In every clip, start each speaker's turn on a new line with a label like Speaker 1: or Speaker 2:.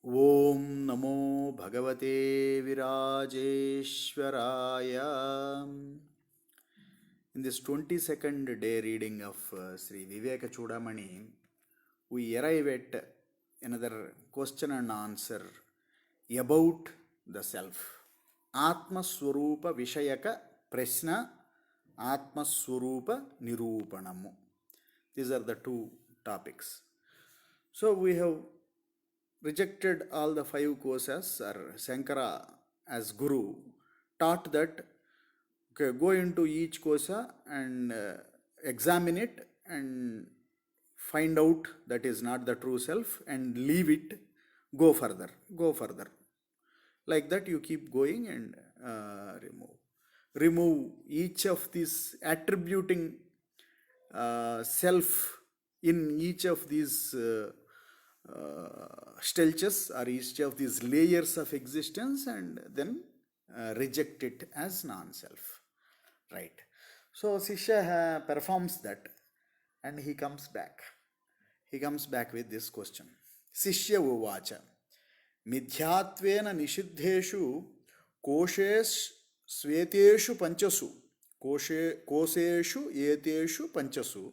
Speaker 1: ఓం నమో భగవతే విరాజేశ్వరాయ. In this 22nd day reading of Sri Viveka Chudamani, we arrive at another question and answer about the self. Atmaswarupa Vishayaka Prashna, Atmaswarupa Nirupanamu. These are the two topics. So we have rejected all the five kosas, or Shankara as Guru taught that okay, go into each kosa and examine it and find out that is not the true self and leave it, go further. Like that, you keep going and remove each of these attributing self in each of these stelches or each of these layers of existence, and then reject it as non-self. Right. So Sishya performs that and he comes back. He comes back with this question. Sishya uvacha midhyatvena nishiddheshu koshesh sveteshu panchasu कोशेषु एतेषु पंचसु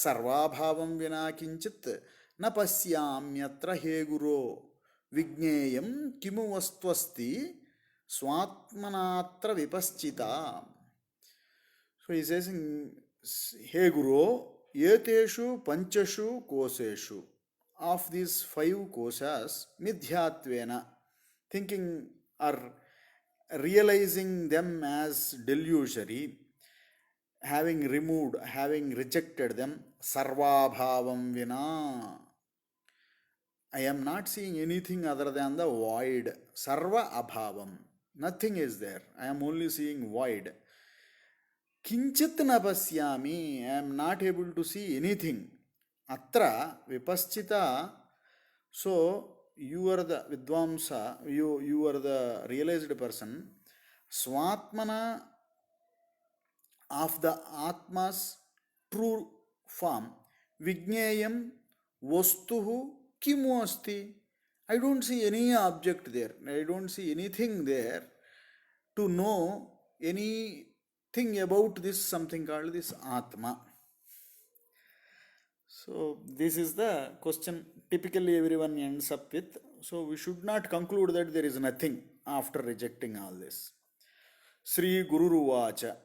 Speaker 1: सर्वाभावं विना किंचित् न पश्याम्यत्र हे गुरो विज्ञेयं किमु वस्त्वस्ति स्वात्मनात्र विपश्चिता. So he says, He Guru, Yeteshu Panchashu Koseshu. Of these five kosas, Midhyatvena, thinking or realizing them as delusory, having removed, having rejected them, Sarvabhavam Vina. I am not seeing anything other than the void. Sarva Abhavam. Nothing is there. I am only seeing void. Kinchit na pasyami, I am not able to see anything. Atra vipaschita, so you are the vidvamsa, you are the realized person. Swatmana of the Atma's true form, Vijnayam Vastuhu Kimu Asti. I don't see any object there. I don't see anything there to know anything about this something called this Atma. So this is the question typically everyone ends up with. So we should not conclude that there is nothing after rejecting all this. Sri Guru Ruvacha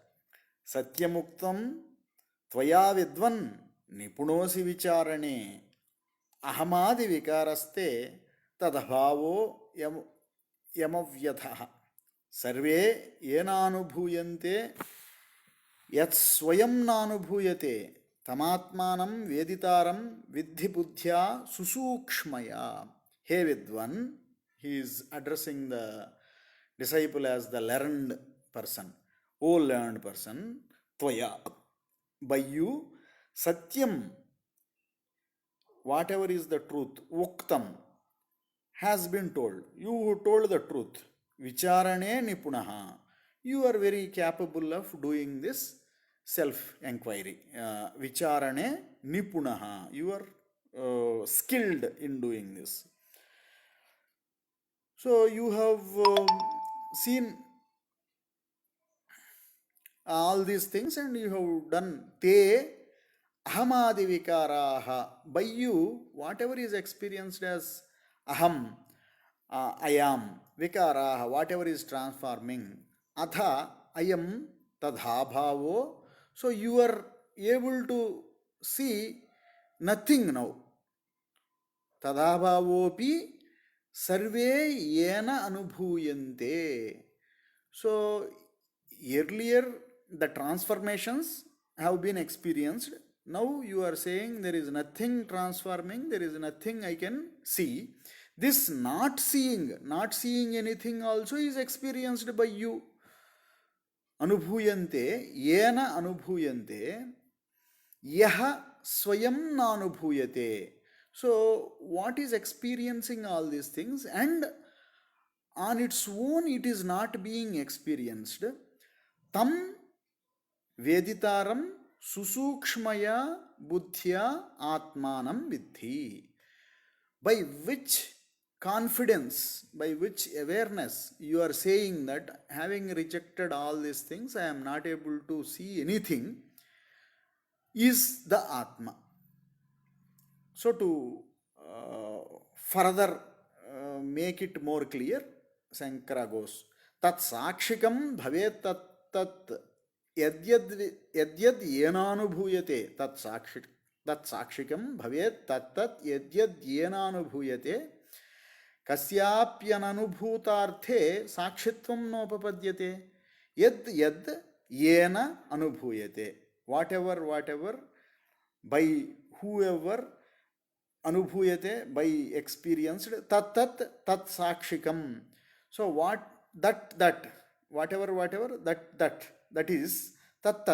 Speaker 1: Satyamuktam Tvaya Vidvan Nipunosi Vicharane Ahamadi Vikaraste Tadabhavo Yamavyatha Sarve Yenanubhuyante Yat Swayam Nanubhuyate Tamatmanam Veditaram Vidhi Buddhya Susukshmaya. Hey Vidvan, he is addressing the disciple as the learned person. O learned person, Tvaya, by you, Satyam, whatever is the truth, Uktam, has been told. You who told the truth, Vicharane Nipunaha, you are very capable of doing this self-enquiry. Vicharane Nipunaha, you are skilled in doing this. So you have seen all these things and you have done. Te ahamadi vikaraha. By you, whatever is experienced as aham, I am, vikaraha, whatever is transforming, atha, I am, tadhabhavo. So you are able to see nothing now. Tadhabhavopi sarve yena anubhuyante. So earlier the transformations have been experienced. Now you are saying there is nothing transforming, there is nothing I can see. This not seeing anything also is experienced by you. Anubhuyante, yena anubhuyante, yaha swayam nanubhuyate. So what is experiencing all these things, and on its own it is not being experienced. Tam Veditaram Susukshmaya Buddhya Atmanam Vidhi, by which confidence, by which awareness you are saying that having rejected all these things, I am not able to see anything, is the Atma. So, to further make it more clear, Sankara goes, Tat Sakshikam Bhavet Tat Yadyad Yenanubhuyate Tat Sakshikam Bhavet Tat Yadyad Yenanubhuyate Kasyapyananubhutarthe Sakshitvam Nopapadyate Yad Yena Anubhuyate. Whatever, by whoever anubhuyate, by experienced, tat sakshikam. So what whatever that is tat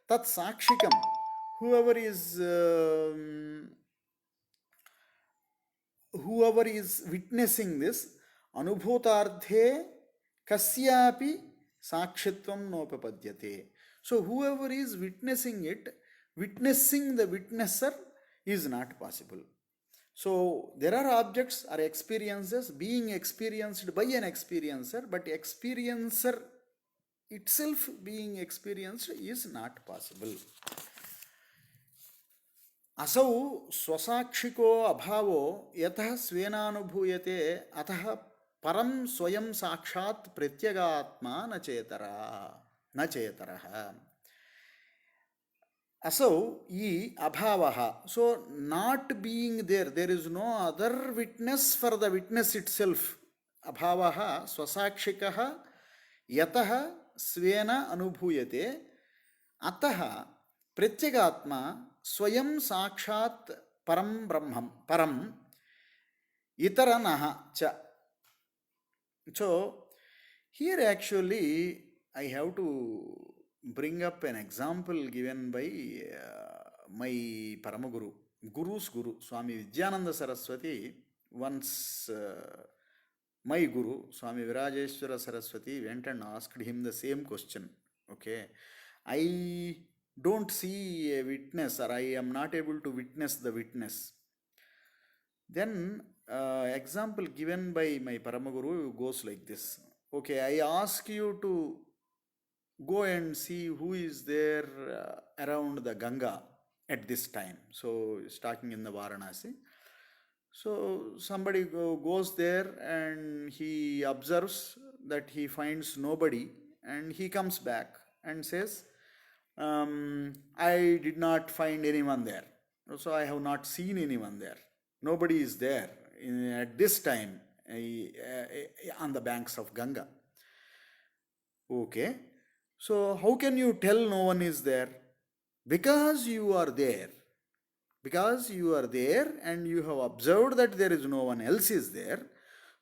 Speaker 1: sakshikam. Whoever is witnessing this, anubhutardhe kasyapi sakshitvam nopapadyate. So whoever is witnessing it, witnessing the witnesser is not possible. So there are objects or experiences being experienced by an experiencer, but experiencer itself being experienced is not possible. असौ स्वसाक्षिको अभावो यतः स्वेनानुभूयते अतः परं स्वयं साक्षात् प्रत्यगात्मा न चेतरः. Asau e abhavaha. So not being there, there is no other witness for the witness itself. Abhavaha swasakshikaha yataha svena anubhuyate ataha pratyagatma swayam sakshat param itaranaha cha. So here actually I have to bring up an example given by my Paramaguru, Guru's Guru, Swami Vidyananda Saraswati. Once my Guru, Swami Virajeshwara Saraswati, went and asked him the same question. Okay, I don't see a witness, or I am not able to witness the witness. Then example given by my Paramaguru goes like this. Okay, I ask you to go and see who is there around the Ganga at this time. So it's talking in the Varanasi. So somebody goes there and he observes that he finds nobody, and he comes back and says, I did not find anyone there. So I have not seen anyone there. Nobody is there at this time on the banks of Ganga. Okay. So how can you tell no one is there? Because you are there. Because you are there and you have observed that there is no one else is there,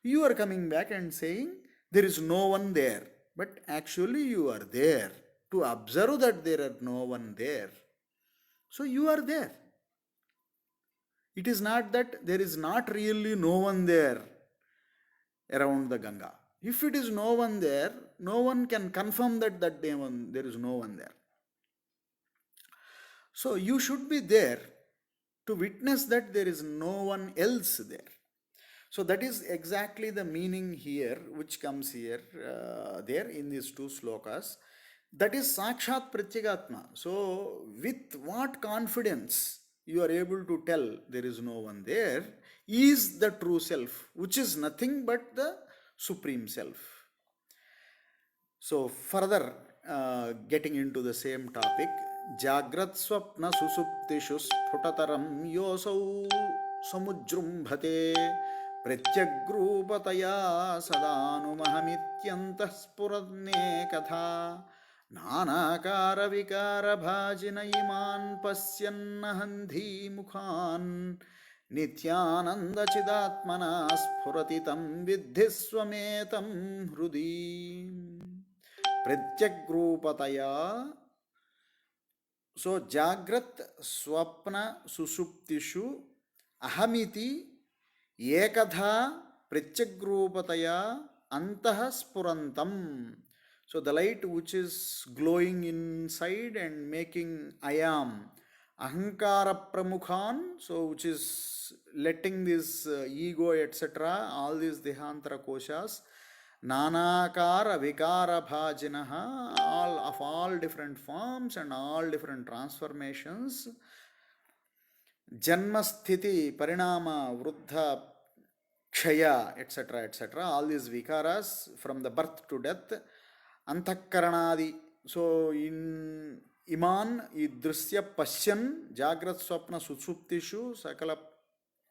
Speaker 1: you are coming back and saying there is no one there. But actually you are there to observe that there are no one there. So you are there. It is not that there is not really no one there around the Ganga. If it is no one there, no one can confirm that there is no one there. So you should be there to witness that there is no one else there. So that is exactly the meaning here, which comes here, there in these two slokas. That is Sakshat Pratyagatma. So with what confidence you are able to tell there is no one there is the true self, which is nothing but the Supreme Self. So further getting into the same topic, Jagrat Swapna Susuptishu Sputataram Yosau Samujrumbhate Pratyagrupataya Sadanumahamityantah Spuradne Katha Nanakara Vikara Bhajina Iman Pasyannahandhi Mukhan Nityananda Chidatmana Spuratitam Vidhiswametam Hrudi Pratyagrupataya. So Jagrat Swapna Susuptishu Ahamiti Ekadha Pratyagrupataya Antah Spurantam. So the light which is glowing inside and making I am Ahankara Pramukhan, so which is letting this ego, etc., all these Dehantara koshas, Nanakara Vikara Bhajinaha, all of all different forms and all different transformations, Janmasthiti, Parinama, Vruddha, Kshaya, etc., etc., all these Vikaras from the birth to death, Antakaranadi. So in Iman, Idrisya Pashyan, Jagrat Swapna Susuptishu, Sakala,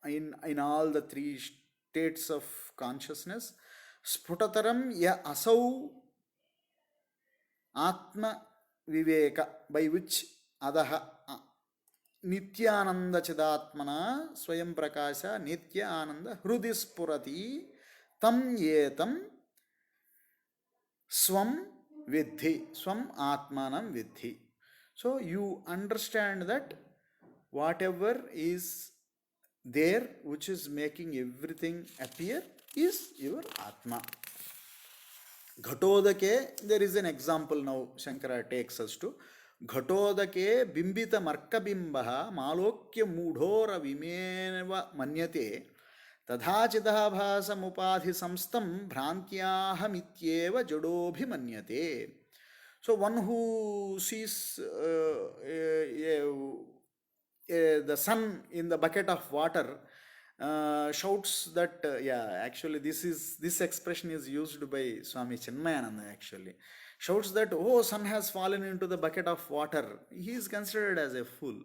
Speaker 1: in all the three states of consciousness, Sputataram ya asau Atma Viveka, by which Adaha Nityananda Chidatmana Swayam Prakasha Nitya Ananda Hrudispurati Tam Yetam Swam Vidhi, Swam Atmanam Vidhi. So you understand that whatever is there which is making everything appear is your Atma. Ghatodake, there is an example now Shankara takes us to. Ghatodake bimbita markabimbaha malokya mudhora vimeva manyate तथा चिदाभासमुपाधि संस्थम भ्रांत्याहमित्येव जडोभिमन्यते. So one who sees the sun in the bucket of water shouts that actually this expression is used by Swami Chinmayananda, actually shouts that, oh, sun has fallen into the bucket of water. He is considered as a fool.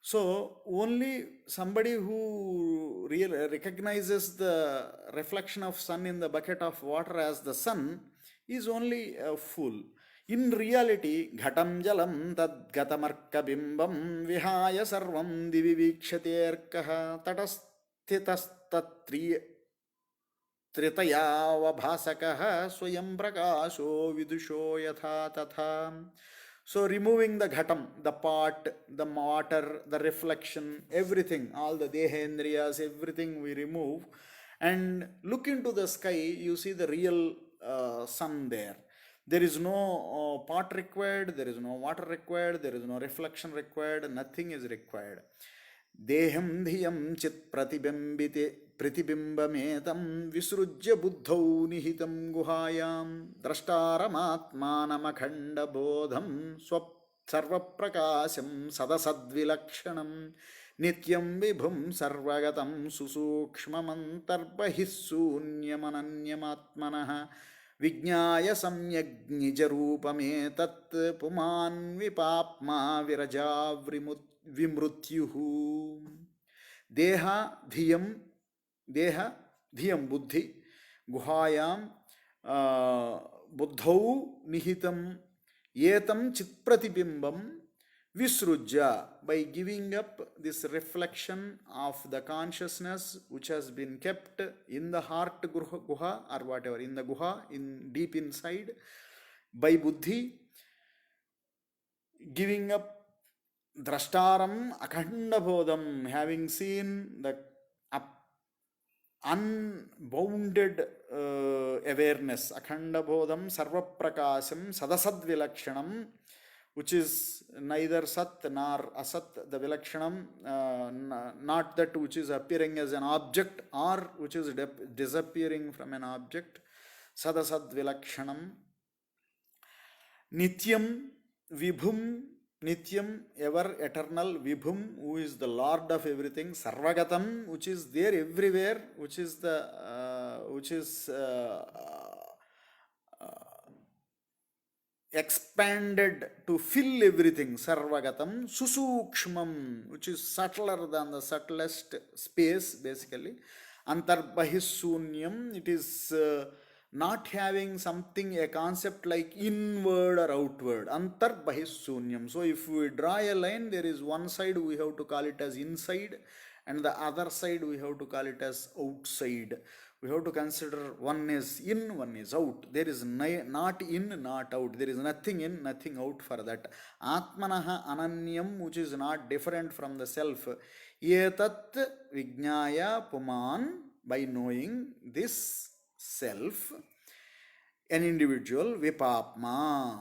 Speaker 1: So only somebody who really recognizes the reflection of sun in the bucket of water as the sun is only a fool. In reality, ghatam jalam tad gatamarka bimbam vihaya sarvam divivikshaterkaha tatasthitastat tritaya vabhasakaha swayam prakasho vidusho yatha tatha. So removing the ghatam, the pot, the water, the reflection, everything, all the dehendriyas, everything we remove and look into the sky, you see the real sun there. There is no pot required, there is no water required, there is no reflection required, nothing is required. Deham dhiyam chit प्रतिबिंबमेतं विसृज्य बुद्धौ निहितं गुहायां द्रष्टारमात्मानमखण्डबोधं सर्वप्रकाशं सदसद्विलक्षणं नित्यं विभुं सर्वगतं सुसूक्ष्ममन्तर्बहिः शून्यमनन्यमात्मनः विज्ञाय सम्यग् निजरूपमेतत् पुमान् विपाप्मा विमृत्युः. देहा धियं देह धियम बुद्धि गुहायाम बुद्धौ निहितं येतं चित्प्रतिबिंबं visrujya, by giving up this reflection of the consciousness which has been kept in the heart guha or whatever, in the guha, in deep inside, by buddhi, giving up drashtaram akhandabodham, having seen the unbounded awareness, akhandabodham sarvaprakasham sadasadvilakshanam, which is neither sat nor asat, the vilakshanam, not that which is appearing as an object or which is disappearing from an object, sadasadvilakshanam. Nityam vibhum, Nityam, ever eternal, Vibhum, who is the Lord of everything, Sarvagatam, which is there everywhere, which is the expanded to fill everything, Sarvagatam, Susukshmam, which is subtler than the subtlest space, basically, Antarbahisunyam, it is not having something, a concept like inward or outward, antarbahisunyam. So if we draw a line, there is one side we have to call it as inside and the other side we have to call it as outside. We have to consider one is in, one is out. There is not in, not out. There is nothing in, nothing out for that. Atmanaha ananyam, which is not different from the self. Yetat vijnaya puman, by knowing this self, an individual, vipapma,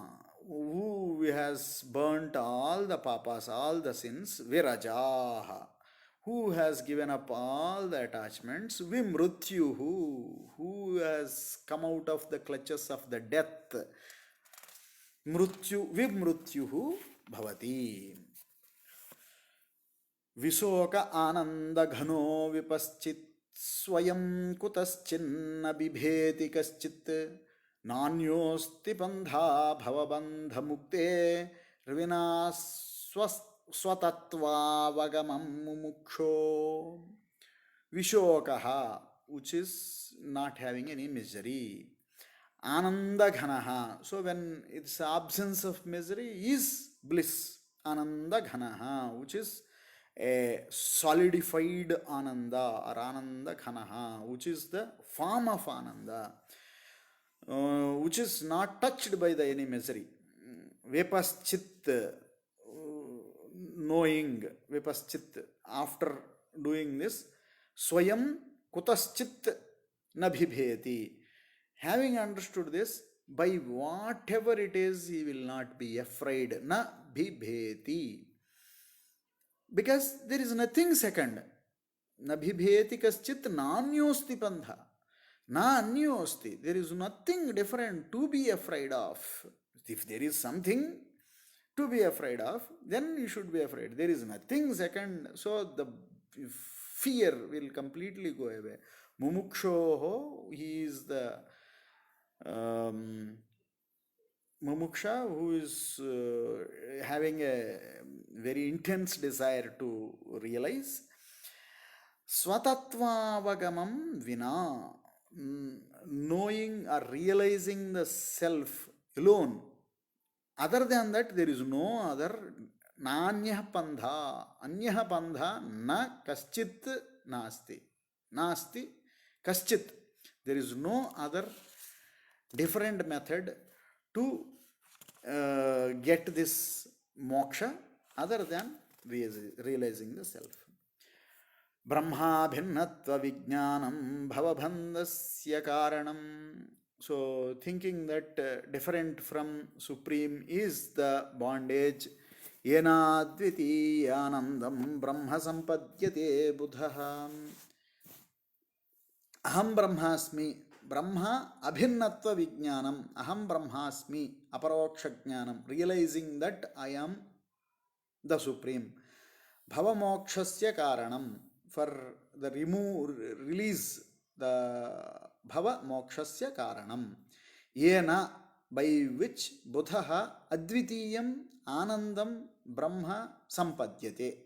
Speaker 1: who has burnt all the papas, all the sins, virajaha, who has given up all the attachments, vimrutyuhu, who has come out of the clutches of the death, vimrutyuhu bhavati. विशोक आनंद घनो विपश्चित स्वयं कुतश्चिन्न बिभेति कश्चित् नान्योस्ति बंधा भवबंध मुक्ते विना स्वतत्वावगमं मुमुक्षो. विशोकः, which is not having any misery. Ananda ghanaha, so when its absence of misery is bliss. Ananda ghanaha, which is a solidified ananda or ananda ghanaha, which is the form of ananda, which is not touched by the any misery. Vipaschit, knowing, vipaschit, after doing this, swayam kutaschit nabhibheti, having understood this, by whatever it is, he will not be afraid. Na bhibheti. Because there is nothing second. Na bhibheti kaschit nanyosti pandha. Na anyosti. There is nothing different to be afraid of. If there is something to be afraid of, then you should be afraid. There is nothing second. So the fear will completely go away. Mumukshoho, he is the mumuksha who is having a very intense desire to realize. Swatattvaavagamam vina, knowing or realizing the self alone. Other than that, there is no other. Nanyah pandha, anyah pandha, na kaschit nasti. Nasti kaschit. There is no other different method to get this moksha other than realizing the self. Brahma bhinnatva vijnanam bhavabhandasya karanam. So thinking that different from Supreme is the bondage. Yena dvitiyanandam brahma sampadyate buddha. Aham brahmasmi. Brahma abhinnatva vijnanam. Aham brahmasmi. Aparoksha jnanam. Realizing that I am the Supreme. Bhavamokshasya karanam. For the release, the bhava mokshasya karanam. Yena, by which buddha advitiyam anandam brahma sampadyate.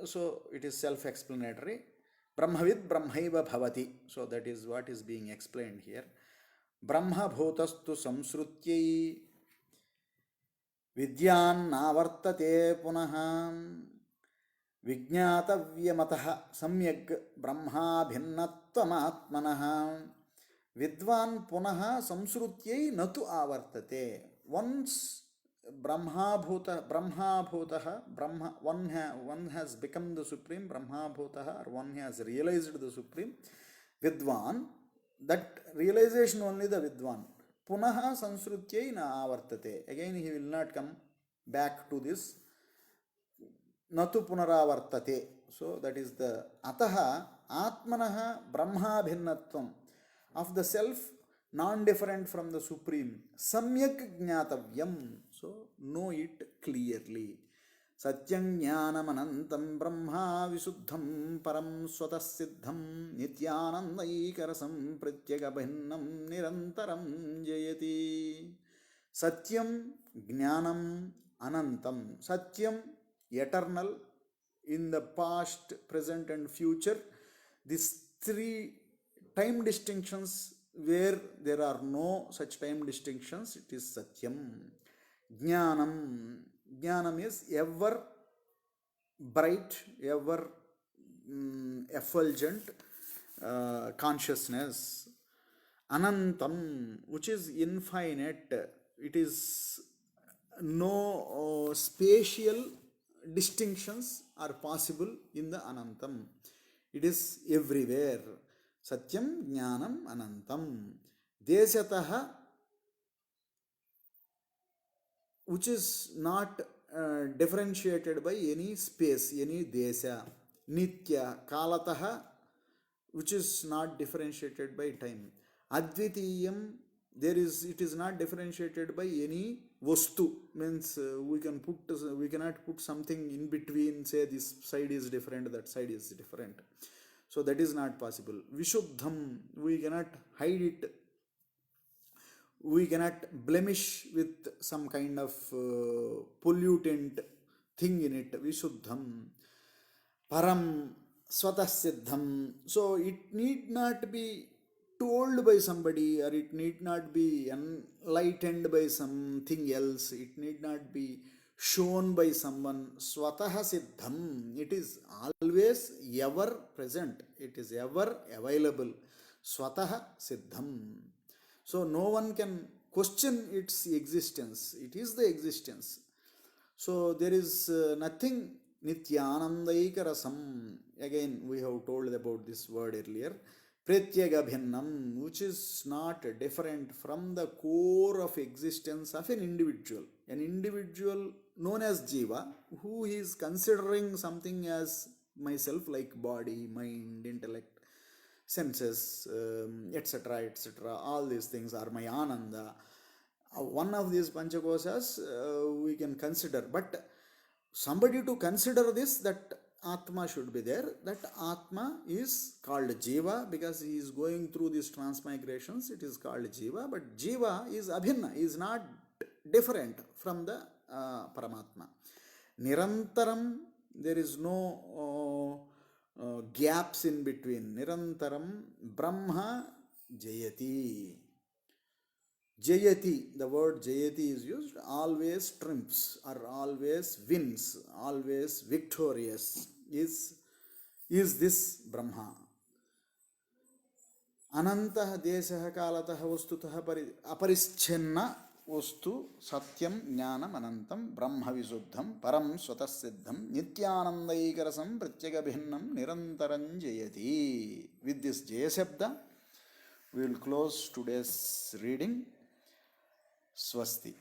Speaker 1: So it is self-explanatory. Brahmavid brahmaiva bhavati. So that is what is being explained here. Brahma bhutastu samsrutyai vidyan navartate punaha vijñātavyamataha samyag brahma bhinnatvamatmanaha vidvan punaha samsrutyai natu avartate. Once Brahma bhutaha, Brahma, one has become the Supreme, Brahma bhutaha, or one has realized the Supreme, vidvan, that realization only the vidvan. Punaha samsrutyai na avartate. Again he will not come back to this. Natu punaravartate. So that is the ataha atmanaha brahma bhinnatvam, of the self non-different from the Supreme. Samyak jnatavyam. So know it clearly. Satyam jnanam anantam brahma visuddham param swatasiddham nityanandaikarasam pratyaka bhinnam nirantaram jayati. Satyam jnanam anantam. Satyam, eternal, in the past, present and future. These three time distinctions, where there are no such time distinctions, it is Satyam. Jnanam. Jnanam is ever bright, ever effulgent consciousness. Anantam, which is infinite. It is no spatial distinctions are possible in the Anantam. It is everywhere. Satyam Jnanam Anantam. Desataha which is not differentiated by any space, any desha. Nitya, kalataha, which is not differentiated by time. Advitiyam, it is not differentiated by any vastu, means we cannot put something in between, say this side is different, that side is different. So that is not possible. Vishuddham, we cannot hide it, we cannot blemish with some kind of pollutant thing in it. Vishuddham. Param swatah siddham. So it need not be told by somebody, or it need not be enlightened by something else. It need not be shown by someone. Swatah siddham. It is always ever present. It is ever available. Swatah siddham. So no one can question its existence. It is the existence. So there is nothing. Nityanandaika rasam. Again, we have told about this word earlier. Pratyaga bhinnam, which is not different from the core of existence of an individual. An individual known as Jiva, who is considering something as myself, like body, mind, intellect, senses, etc., etc. All these things are my ananda. One of these panchakosas we can consider, but somebody to consider this, that Atma should be there. That Atma is called Jiva because he is going through these transmigrations. It is called Jiva, but Jiva is abhinna, is not different from the Paramatma. Nirantaram, there is no gaps in between. Nirantaram Brahma Jayati. Jayati, the word Jayati is used, always triumphs or always wins, always victorious is this Brahma. Anantah desah kalatah vastutah aparischenna vastu satyam jnanam anantam brahma visuddham param swatah siddham nityanandaikarasam pratyega bhinnam nirantaram jayati. With this Jaya Shabda, we will close today's reading. Swasti.